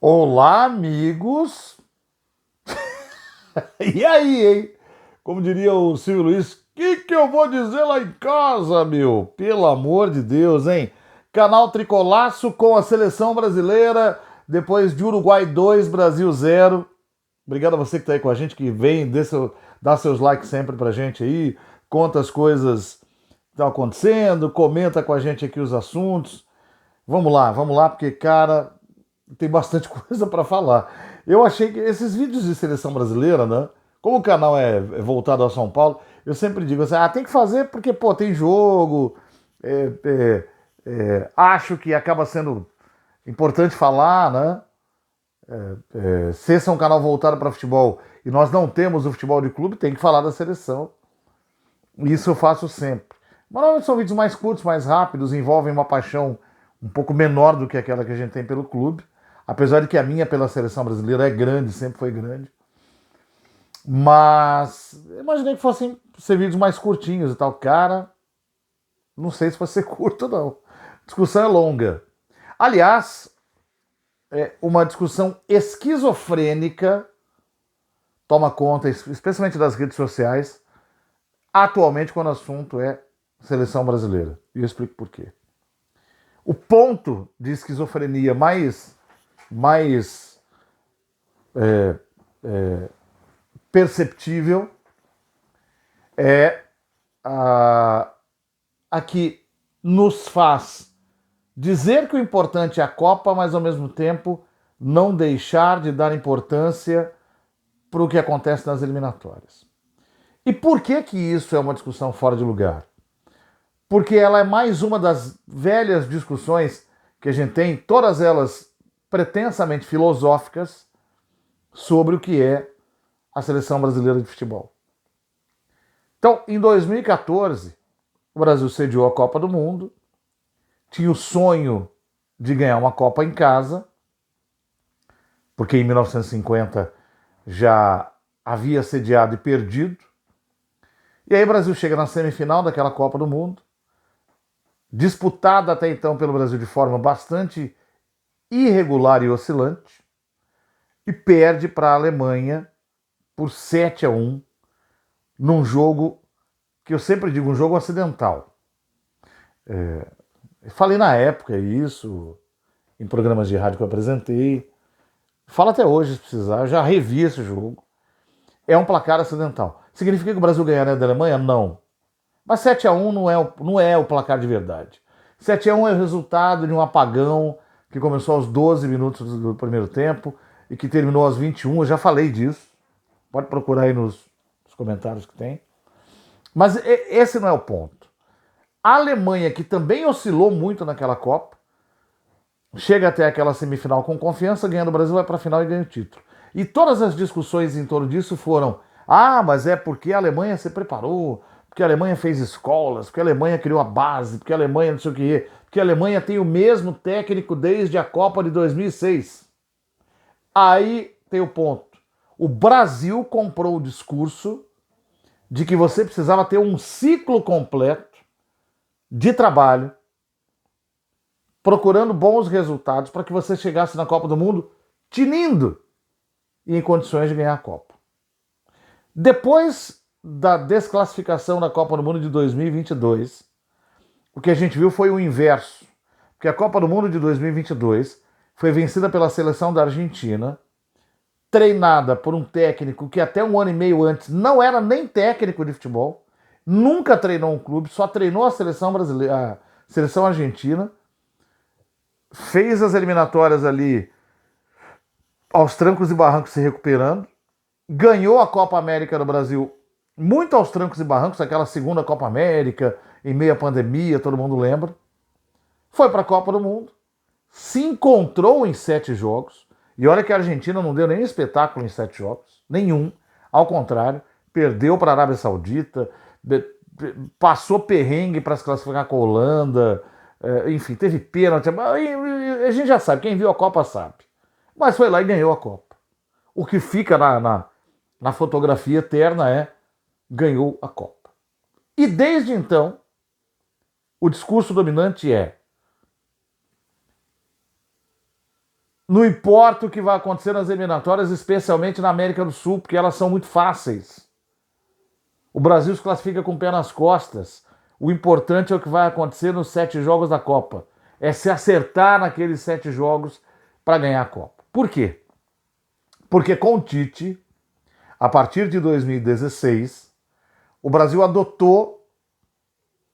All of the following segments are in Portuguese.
Olá, amigos! E aí, hein? Como diria o Silvio Luiz, que eu vou dizer lá em casa, meu? Pelo amor de Deus, hein? Canal Tricolaço com a seleção brasileira, depois de Uruguai 2, Brasil 0. Obrigado a você que tá aí com a gente, que vem, dá seus likes sempre pra gente aí, conta as coisas que estão acontecendo, comenta com a gente aqui os assuntos. Vamos lá, porque, cara, tem bastante coisa para falar. Eu achei que esses vídeos de seleção brasileira, né? Como o canal é voltado a São Paulo, eu sempre digo assim: tem que fazer porque, pô, tem jogo. é, é, acho que acaba sendo importante falar, né? Se esse é um canal voltado para futebol e nós não temos o futebol de clube, tem que falar da seleção. Isso eu faço sempre. Mas normalmente são vídeos mais curtos, mais rápidos, envolvem uma paixão um pouco menor do que aquela que a gente tem pelo clube. Apesar de que a minha pela seleção brasileira é grande, sempre foi grande. Mas imaginei que fossem ser vídeos mais curtinhos e tal. Cara, não sei se vai ser curto, não. A discussão é longa. Aliás, é uma discussão esquizofrênica toma conta, especialmente das redes sociais, atualmente quando o assunto é seleção brasileira. E eu explico por quê. O ponto de esquizofrenia mais perceptível é a que nos faz dizer que o importante é a Copa, mas ao mesmo tempo não deixar de dar importância para o que acontece nas eliminatórias. E por que que isso é uma discussão fora de lugar? Porque ela é mais uma das velhas discussões que a gente tem, todas elas pretensamente filosóficas, sobre o que é a seleção brasileira de futebol. Então, em 2014, o Brasil sediou a Copa do Mundo, tinha o sonho de ganhar uma Copa em casa, porque em 1950 já havia sediado e perdido. E aí o Brasil chega na semifinal daquela Copa do Mundo, disputada até então pelo Brasil de forma bastante irregular e oscilante, e perde para a Alemanha por 7-1 num jogo que eu sempre digo, um jogo acidental. Falei na época isso, em programas de rádio que eu apresentei, falo até hoje se precisar, eu já revi esse jogo. É um placar acidental. Significa que o Brasil ganharia da Alemanha? Não. Mas 7-1 não é o placar de verdade. 7-1 é o resultado de um apagão que começou aos 12 minutos do primeiro tempo e que terminou aos 21. Eu já falei disso. Pode procurar aí nos comentários que tem. Mas esse não é o ponto. A Alemanha, que também oscilou muito naquela Copa, chega até aquela semifinal com confiança, ganhando o Brasil, vai para a final e ganha o título. E todas as discussões em torno disso foram: mas é porque a Alemanha se preparou, porque a Alemanha fez escolas, porque a Alemanha criou a base, porque a Alemanha não sei o quê, porque a Alemanha tem o mesmo técnico desde a Copa de 2006. Aí tem o ponto. O Brasil comprou o discurso de que você precisava ter um ciclo completo de trabalho, procurando bons resultados para que você chegasse na Copa do Mundo tinindo e em condições de ganhar a Copa. Depois da desclassificação da Copa do Mundo de 2022, o que a gente viu foi o inverso. Porque a Copa do Mundo de 2022 foi vencida pela seleção da Argentina, treinada por um técnico que até um ano e meio antes não era nem técnico de futebol, nunca treinou um clube, só treinou a seleção brasileira, a seleção argentina, fez as eliminatórias ali aos trancos e barrancos se recuperando, ganhou a Copa América no Brasil muito aos trancos e barrancos, aquela segunda Copa América, em meio à pandemia, todo mundo lembra. Foi para a Copa do Mundo, se encontrou em 7 jogos, e olha que a Argentina não deu nenhum espetáculo em 7 jogos, nenhum. Ao contrário, perdeu para a Arábia Saudita, passou perrengue para se classificar com a Holanda, enfim, teve pênalti. A gente já sabe, quem viu a Copa sabe. Mas foi lá e ganhou a Copa. O que fica na fotografia eterna é: ganhou a Copa. E desde então, o discurso dominante é: Não importa o que vai acontecer nas eliminatórias, especialmente na América do Sul, porque elas são muito fáceis. O Brasil se classifica com o pé nas costas. O importante é o que vai acontecer nos 7 jogos da Copa. É se acertar naqueles 7 jogos para ganhar a Copa. Por quê? Porque com o Tite, a partir de 2016, o Brasil adotou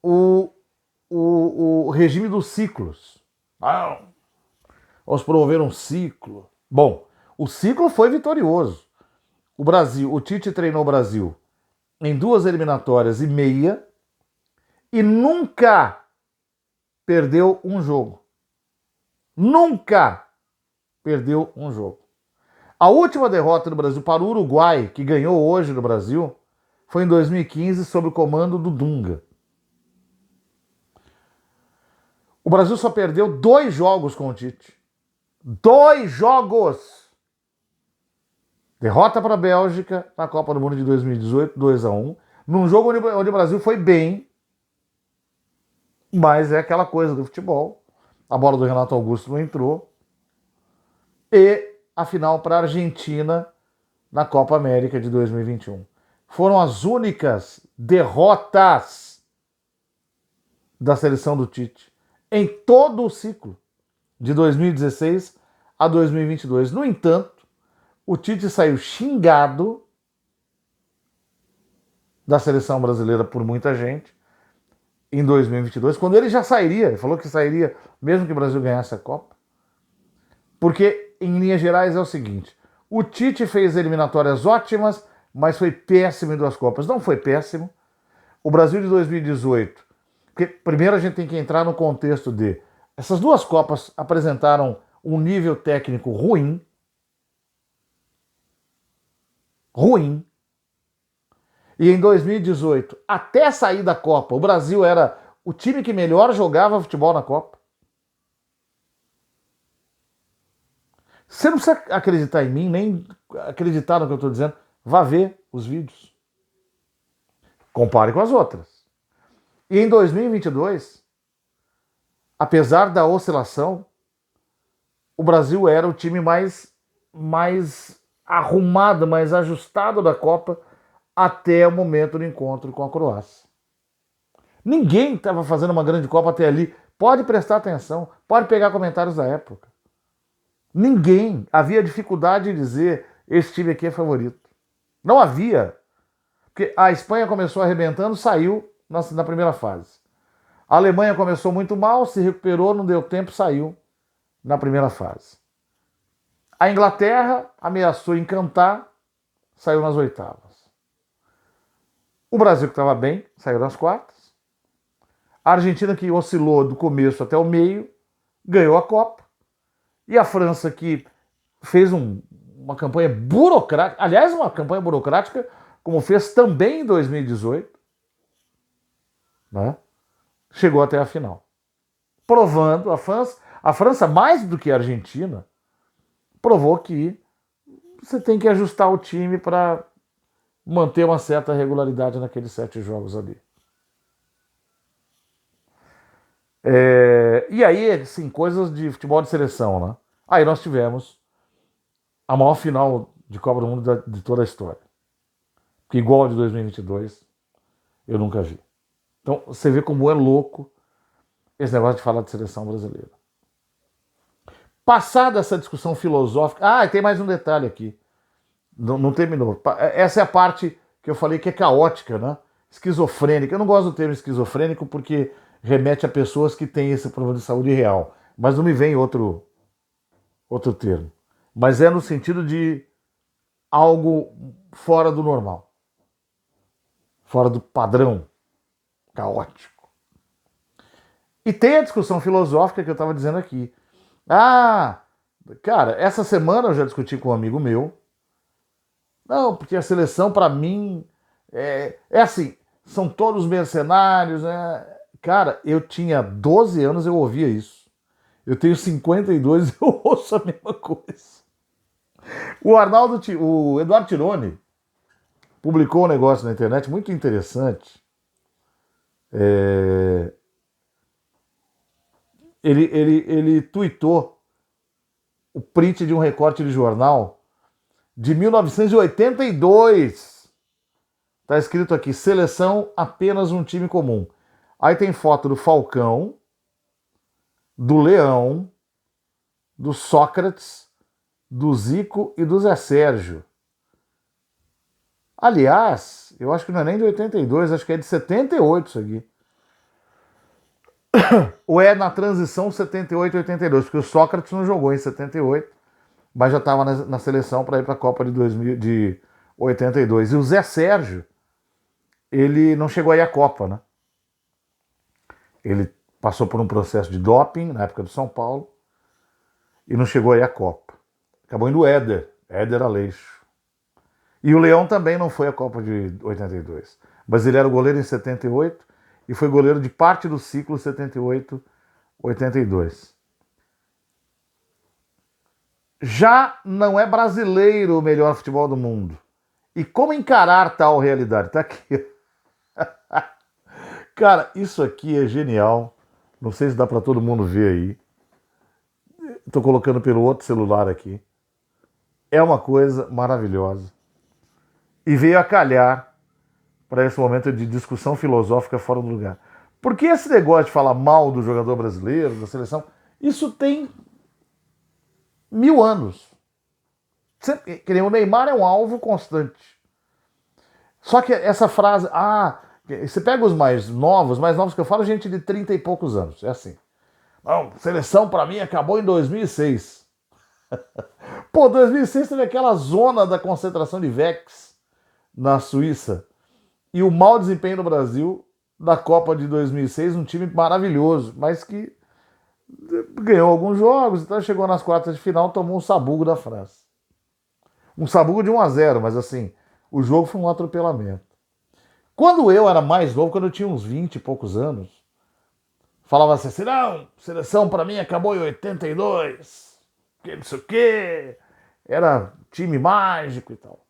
o regime dos ciclos. Vamos promover um ciclo. Bom, o ciclo foi vitorioso. O Tite treinou o Brasil em 2 eliminatórias e meia e nunca perdeu um jogo. Nunca perdeu um jogo. A última derrota do Brasil para o Uruguai, que ganhou hoje no Brasil, foi em 2015 sob o comando do Dunga. O Brasil só perdeu 2 jogos com o Tite. 2 jogos! Derrota para a Bélgica na Copa do Mundo de 2018, 2-1. Num jogo onde o Brasil foi bem, mas é aquela coisa do futebol. A bola do Renato Augusto não entrou. E a final para a Argentina na Copa América de 2021. Foram as únicas derrotas da seleção do Tite em todo o ciclo de 2016 a 2022. No entanto, o Tite saiu xingado da seleção brasileira por muita gente em 2022, quando ele já sairia. Ele falou que sairia mesmo que o Brasil ganhasse a Copa. Porque, em linhas gerais, é o seguinte: o Tite fez eliminatórias ótimas, mas foi péssimo em 2 Copas. Não foi péssimo. O Brasil de 2018, porque primeiro a gente tem que entrar no contexto de essas 2 Copas apresentaram um nível técnico ruim. Ruim. E em 2018, até sair da Copa, o Brasil era o time que melhor jogava futebol na Copa. Você não precisa acreditar em mim, nem acreditar no que eu estou dizendo. Vá ver os vídeos. Compare com as outras. E em 2022, apesar da oscilação, o Brasil era o time mais arrumado, mais ajustado da Copa até o momento do encontro com a Croácia. Ninguém estava fazendo uma grande Copa até ali. Pode prestar atenção, pode pegar comentários da época. Ninguém havia dificuldade de dizer esse time aqui é favorito. Não havia. Porque a Espanha começou arrebentando, saiu na primeira fase. A Alemanha começou muito mal, se recuperou, não deu tempo, saiu na primeira fase. A Inglaterra ameaçou encantar, saiu nas oitavas. O Brasil, que estava bem, saiu nas quartas. A Argentina, que oscilou do começo até o meio, ganhou a Copa. E a França, que fez uma campanha burocrática, aliás, uma campanha burocrática, como fez também em 2018, né? Chegou até a final. Provando, a França, mais do que a Argentina, provou que você tem que ajustar o time para manter uma certa regularidade naqueles 7 jogos ali. E aí, assim, coisas de futebol de seleção, né? Aí nós tivemos a maior final de Copa do Mundo de toda a história. Que igual a de 2022, eu nunca vi. Então, você vê como é louco esse negócio de falar de seleção brasileira. Passada essa discussão filosófica... tem mais um detalhe aqui. Não terminou. Essa é a parte que eu falei que é caótica, né? Esquizofrênica. Eu não gosto do termo esquizofrênico porque remete a pessoas que têm esse problema de saúde real. Mas não me vem outro termo. Mas é no sentido de algo fora do normal. Fora do padrão. Caótico. E tem a discussão filosófica que eu estava dizendo aqui. Cara, essa semana eu já discuti com um amigo meu. Não, porque a seleção, para mim, é assim, são todos mercenários, né? Cara, eu tinha 12 anos, eu ouvia isso. Eu tenho 52 e eu ouço a mesma coisa. O Eduardo Tironi publicou um negócio na internet muito interessante. Ele tweetou o print de um recorte de jornal de 1982. Tá escrito aqui, seleção apenas um time comum. Aí tem foto do Falcão, do Leão, do Sócrates, do Zico e do Zé Sérgio. Aliás, eu acho que não é nem de 82, acho que é de 78 isso aqui. Ou é na transição 78-82, porque o Sócrates não jogou em 78, mas já estava na seleção para ir para a Copa de 82. E o Zé Sérgio, ele não chegou aí à Copa, né? Ele passou por um processo de doping na época do São Paulo e não chegou aí à Copa. Acabou indo o Éder Aleixo. E o Leão também não foi à Copa de 82, mas ele era o goleiro em 78 e foi goleiro de parte do ciclo 78-82. Já não é brasileiro o melhor futebol do mundo. E como encarar tal realidade? Tá aqui. Cara, isso aqui é genial. Não sei se dá para todo mundo ver aí. Estou colocando pelo outro celular aqui. É uma coisa maravilhosa. E veio a calhar para esse momento de discussão filosófica fora do lugar. Porque esse negócio de falar mal do jogador brasileiro, da seleção, isso tem 1000 anos. Que nem o Neymar é um alvo constante. Só que essa frase, você pega os mais novos que eu falo, gente de 30 e poucos anos, é assim. Não, seleção para mim acabou em 2006. Pô, 2006 teve aquela zona da concentração de Vex na Suíça e o mau desempenho do Brasil da Copa de 2006, um time maravilhoso, mas que ganhou alguns jogos, então chegou nas quartas de final, tomou um sabugo da França. Um sabugo de 1-0, mas assim, o jogo foi um atropelamento. Quando eu era mais novo, quando eu tinha uns 20 e poucos anos, falava assim, não, seleção para mim acabou em 82, que não sei o quê, era time mágico e tal.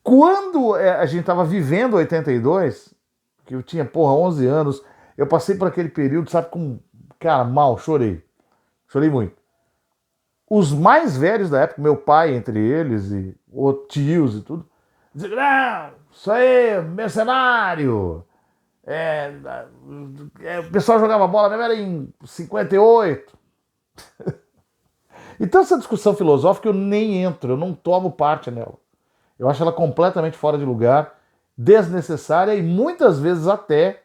Quando a gente estava vivendo 82, que eu tinha, 11 anos, eu passei por aquele período, sabe, cara, mal, chorei muito. Os mais velhos da época, meu pai entre eles, e os tios e tudo, diziam, não, isso aí, mercenário, o pessoal jogava bola mesmo era em 58. Então essa discussão filosófica eu nem entro, eu não tomo parte nela. Eu acho ela completamente fora de lugar, desnecessária e muitas vezes até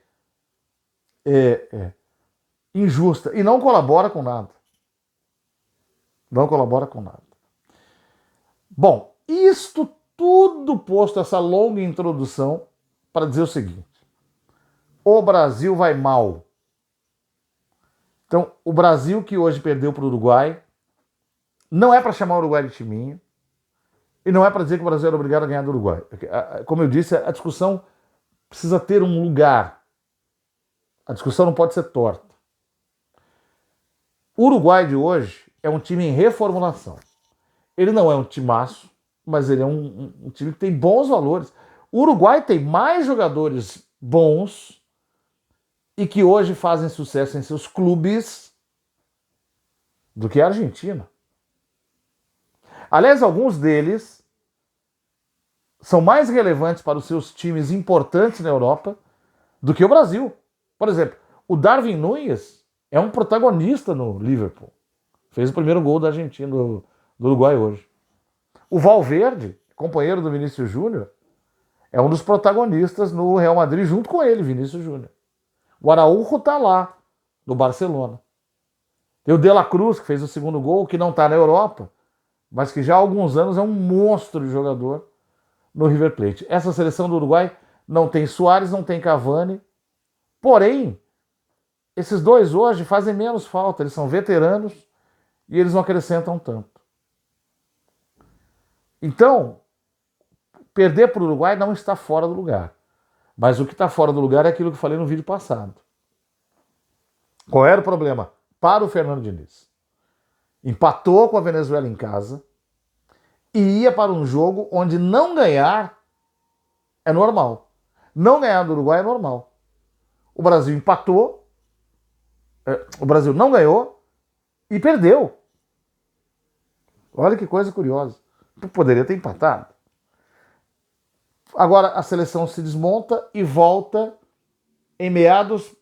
injusta. E não colabora com nada. Não colabora com nada. Bom, isto tudo posto, essa longa introdução, para dizer o seguinte. O Brasil vai mal. Então, o Brasil que hoje perdeu para o Uruguai, não é para chamar o Uruguai de timinho, e não é para dizer que o Brasil era obrigado a ganhar do Uruguai. Como eu disse, a discussão precisa ter um lugar. A discussão não pode ser torta. O Uruguai de hoje é um time em reformulação. Ele não é um timaço, mas ele é um time que tem bons valores. O Uruguai tem mais jogadores bons e que hoje fazem sucesso em seus clubes do que a Argentina. Aliás, alguns deles são mais relevantes para os seus times importantes na Europa do que o Brasil. Por exemplo, o Darwin Núñez é um protagonista no Liverpool. Fez o primeiro gol da Argentina, do Uruguai hoje. O Valverde, companheiro do Vinícius Júnior, é um dos protagonistas no Real Madrid, junto com ele, Vinícius Júnior. O Araújo está lá, no Barcelona. Tem o De La Cruz, que fez o segundo gol, que não está na Europa, mas que já há alguns anos é um monstro de jogador no River Plate. Essa seleção do Uruguai não tem Suárez, não tem Cavani, porém, esses dois hoje fazem menos falta, eles são veteranos e eles não acrescentam tanto. Então, perder para o Uruguai não está fora do lugar. Mas o que está fora do lugar é aquilo que eu falei no vídeo passado. Qual era o problema? Para o Fernando Diniz. Empatou com a Venezuela em casa e ia para um jogo onde não ganhar é normal. Não ganhar do Uruguai é normal. O Brasil empatou, o Brasil não ganhou E perdeu. Olha que coisa curiosa. Poderia ter empatado. Agora a seleção se desmonta e volta em meados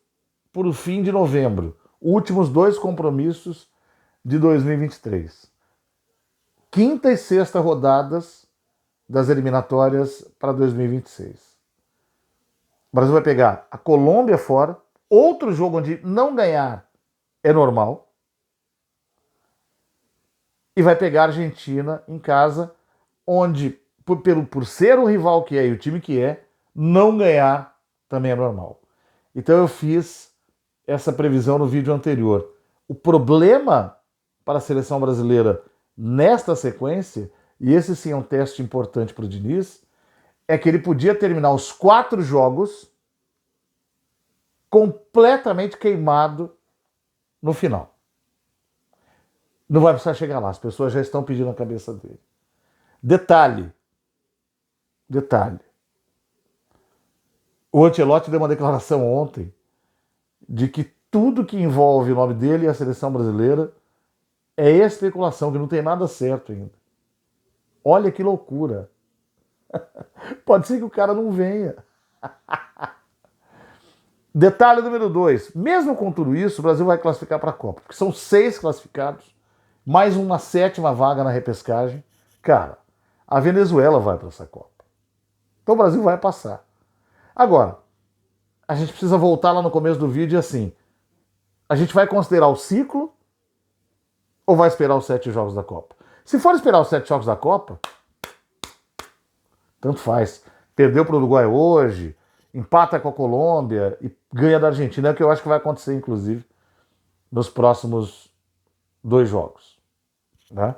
por o fim de novembro. Últimos 2 compromissos de 2023. Quinta e sexta rodadas das eliminatórias para 2026. O Brasil vai pegar a Colômbia fora, outro jogo onde não ganhar é normal, e vai pegar a Argentina em casa, onde, por ser o rival que é e o time que é, não ganhar também é normal. Então eu fiz essa previsão no vídeo anterior. O problema para a seleção brasileira nesta sequência, e esse sim é um teste importante para o Diniz, é que ele podia terminar os 4 jogos completamente queimado no final. Não vai precisar chegar lá, as pessoas já estão pedindo a cabeça dele. Detalhe. O Ancelotti deu uma declaração ontem de que tudo que envolve o nome dele e a seleção brasileira é especulação, que não tem nada certo ainda. Olha que loucura. Pode ser que o cara não venha. Detalhe número 2. Mesmo com tudo isso, o Brasil vai classificar para a Copa. Porque são 6 classificados, mais uma 7ª vaga na repescagem. Cara, a Venezuela vai para essa Copa. Então o Brasil vai passar. Agora, a gente precisa voltar lá no começo do vídeo assim. A gente vai considerar o ciclo ou vai esperar os 7 jogos da Copa? Se for esperar os 7 jogos da Copa, tanto faz. Perdeu para o Uruguai hoje, empata com a Colômbia e ganha da Argentina, é o que eu acho que vai acontecer, inclusive, nos próximos 2 jogos. Né?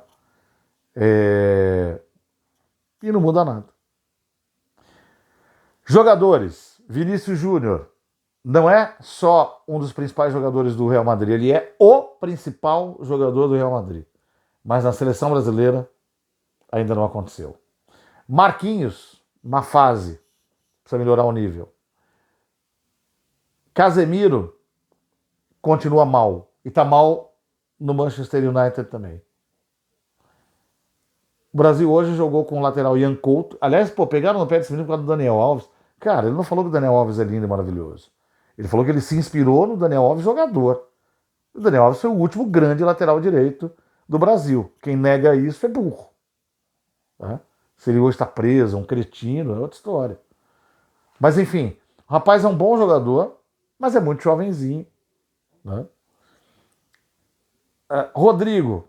E não muda nada. Jogadores. Vinícius Júnior não é só um dos principais jogadores do Real Madrid, ele é o principal jogador do Real Madrid. Mas na seleção brasileira ainda não aconteceu. Marquinhos, uma fase, precisa melhorar o nível. Casemiro continua mal. E está mal no Manchester United também. O Brasil hoje jogou com o lateral Ian Couto. Aliás, pegaram no pé desse menino por causa do Daniel Alves. Cara, ele não falou que o Daniel Alves é lindo e maravilhoso. Ele falou que ele se inspirou no Daniel Alves jogador. O Daniel Alves foi o último grande lateral direito do Brasil. Quem nega isso é burro. Né? Se ele hoje está preso, um cretino, é outra história. Mas enfim, o rapaz é um bom jogador, mas é muito jovenzinho. Né? Rodrigo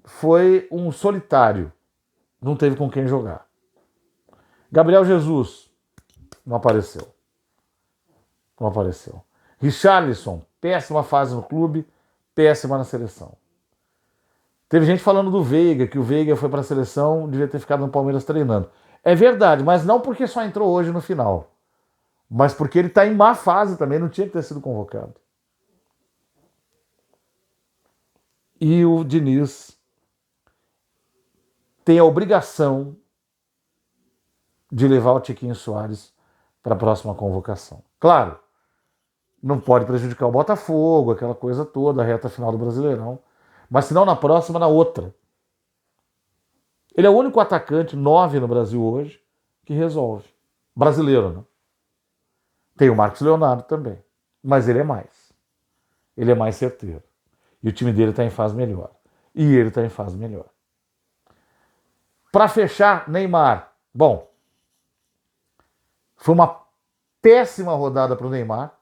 foi um solitário. Não teve com quem jogar. Gabriel Jesus não apareceu. Não apareceu. Richarlison, péssima fase no clube, péssima na seleção. Teve gente falando do Veiga, que o Veiga foi para a seleção, devia ter ficado no Palmeiras treinando. É verdade, mas não porque só entrou hoje no final. Mas porque ele está em má fase também, não tinha que ter sido convocado. E o Diniz tem a obrigação de levar o Tiquinho Soares para a próxima convocação. Claro, não pode prejudicar o Botafogo, aquela coisa toda, a reta final do Brasileirão. Mas se não na próxima, na outra. Ele é o único atacante 9 no Brasil hoje que resolve. Brasileiro, né? Tem o Marcos Leonardo também. Mas ele é mais. Ele é mais certeiro. E o time dele está em fase melhor. E ele está em fase melhor. Para fechar, Neymar. Bom, foi uma péssima rodada para o Neymar.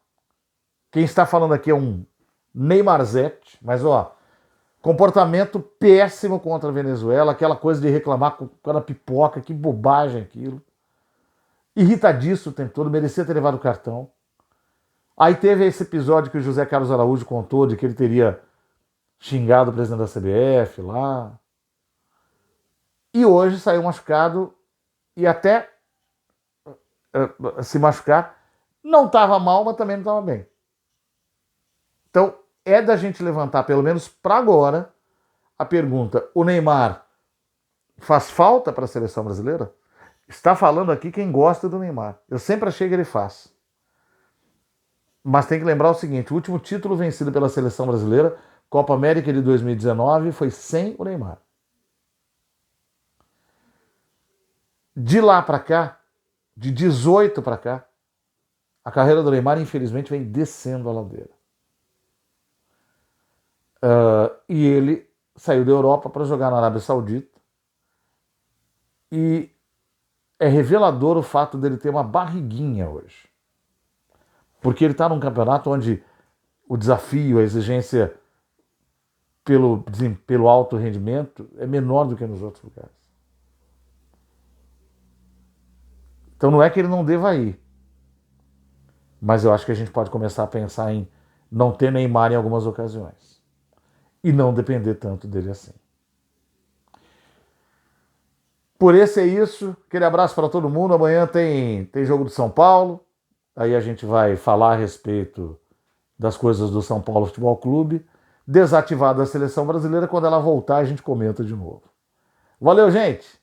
Quem está falando aqui é um Neymarzete, mas ó, comportamento péssimo contra a Venezuela, aquela coisa de reclamar com cada pipoca, que bobagem aquilo. Irritadíssimo o tempo todo, merecia ter levado o cartão. Aí teve esse episódio que o José Carlos Araújo contou, de que ele teria xingado o presidente da CBF lá. E hoje saiu machucado e até se machucar, não estava mal, mas também não estava bem. Então, é da gente levantar, pelo menos para agora, a pergunta: o Neymar faz falta para a seleção brasileira? Está falando aqui quem gosta do Neymar. Eu sempre achei que ele faz. Mas tem que lembrar o seguinte: o último título vencido pela seleção brasileira Copa América de 2019 foi sem o Neymar. De lá para cá, de 18 para cá, a carreira do Neymar, infelizmente, vem descendo a ladeira. E ele saiu da Europa para jogar na Arábia Saudita. E é revelador o fato dele ter uma barriguinha hoje. Porque ele está num campeonato onde o desafio, a exigência pelo alto rendimento é menor do que nos outros lugares. Então não é que ele não deva ir. Mas eu acho que a gente pode começar a pensar em não ter Neymar em algumas ocasiões. E não depender tanto dele assim. Por esse é isso. Aquele abraço para todo mundo. Amanhã tem jogo do São Paulo. Aí a gente vai falar a respeito das coisas do São Paulo Futebol Clube. Desativada a seleção brasileira. Quando ela voltar, a gente comenta de novo. Valeu, gente!